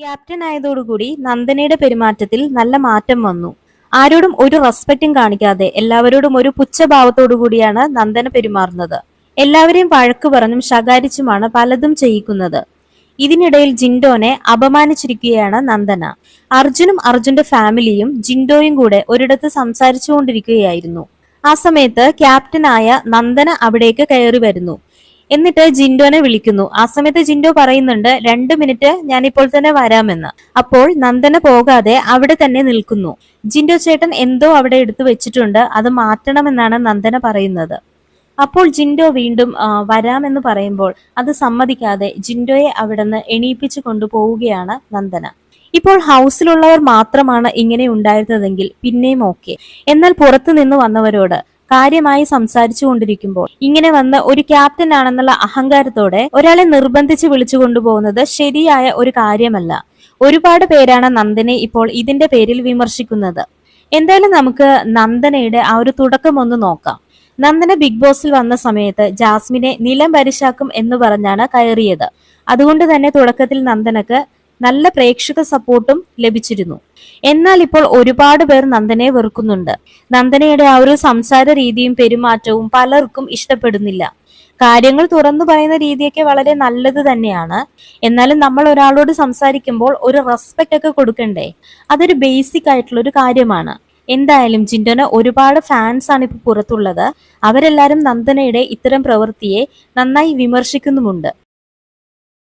Captain ആയതോടുകൂടി നന്ദനയുടെ പെരുമാറ്റത്തിൽ നല്ല മാറ്റം വന്നു. ആരോടും ഒരു റെസ്പെക്റ്റും കാണിക്കാതെ എല്ലാവരോടും ഒരു പുച്ഛഭാവത്തോടു കൂടിയാണ് നന്ദന പെരുമാറുന്നത്. എല്ലാവരെയും വഴക്കു പറഞ്ഞും ശകാരിച്ചുമാണ് പലതും ചെയ്യിക്കുന്നത്. ഇതിനിടയിൽ ജിൻഡോനെ അപമാനിച്ചിരിക്കുകയാണ് നന്ദന. അർജുനും അർജുന്റെ ഫാമിലിയും ജിൻഡോയും കൂടെ ഒരിടത്ത് സംസാരിച്ചുകൊണ്ടിരിക്കുകയായിരുന്നു. ആ സമയത്ത് ക്യാപ്റ്റനായ നന്ദന അവിടേക്ക് കയറി വരുന്നു. എന്നിട്ട് ജിൻഡോനെ വിളിക്കുന്നു. ആ സമയത്ത് ജിൻഡോ പറയുന്നുണ്ട് 2 മിനിറ്റ് ഞാൻ ഇപ്പോൾ തന്നെ വരാമെന്ന്. അപ്പോൾ നന്ദന പോകാതെ അവിടെ തന്നെ നിൽക്കുന്നു. ജിൻഡോ ചേട്ടൻ എന്തോ അവിടെ എടുത്തു വെച്ചിട്ടുണ്ട്, അത് മാറ്റണമെന്നാണ് നന്ദന പറയുന്നത്. അപ്പോൾ ജിൻഡോ വീണ്ടും വരാമെന്ന് പറയുമ്പോൾ അത് സമ്മതിക്കാതെ ജിൻഡോയെ അവിടെ നിന്ന് എണീപ്പിച്ചു കൊണ്ടുപോവുകയാണ് നന്ദന. ഇപ്പോൾ ഹൗസിലുള്ളവർ മാത്രമാണ് ഇങ്ങനെ ഉണ്ടായിരുന്നതെങ്കിൽ പിന്നെയും ഓക്കെ. എന്നാൽ പുറത്തു നിന്ന് വന്നവരോട് കാര്യമായി സംസാരിച്ചു കൊണ്ടിരിക്കുമ്പോൾ ഇങ്ങനെ വന്ന് ഒരു ക്യാപ്റ്റൻ ആണെന്നുള്ള അഹങ്കാരത്തോടെ ഒരാളെ നിർബന്ധിച്ച് വിളിച്ചു കൊണ്ടുപോകുന്നത് ശരിയായ ഒരു കാര്യമല്ല. ഒരുപാട് പേരാണ് നന്ദനെ ഇപ്പോൾ ഇതിന്റെ പേരിൽ വിമർശിക്കുന്നത്. എന്തായാലും നമുക്ക് നന്ദനയുടെ ആ ഒരു തുടക്കം ഒന്ന് നോക്കാം. നന്ദന ബിഗ് ബോസിൽ വന്ന സമയത്ത് ജാസ്മിനെ നിലം പരിശാക്കും എന്ന് പറഞ്ഞാണ് കയറിയത്. അതുകൊണ്ട് തന്നെ തുടക്കത്തിൽ നന്ദനക്ക് നല്ല പ്രേക്ഷക സപ്പോർട്ടും ലഭിച്ചിരുന്നു. എന്നാൽ ഇപ്പോൾ ഒരുപാട് പേർ നന്ദനയെ വെറുക്കുന്നുണ്ട്. നന്ദനയുടെ ആ ഒരു സംസാര രീതിയും പെരുമാറ്റവും പലർക്കും ഇഷ്ടപ്പെടുന്നില്ല. കാര്യങ്ങൾ തുറന്നു പറയുന്ന രീതിയൊക്കെ വളരെ നല്ലത് തന്നെയാണ്. എന്നാലും നമ്മൾ ഒരാളോട് സംസാരിക്കുമ്പോൾ ഒരു റെസ്പെക്ട് ഒക്കെ കൊടുക്കണ്ടേ? അതൊരു ബേസിക് ആയിട്ടുള്ള ഒരു കാര്യമാണ്. എന്തായാലും ജിൻഡോന് ഒരുപാട് ഫാൻസ് ആണ് ഇപ്പൊ പുറത്തുള്ളത്. അവരെല്ലാരും നന്ദനയുടെ ഇത്തരം പ്രവൃത്തിയെ നന്നായി വിമർശിക്കുന്നുമുണ്ട്.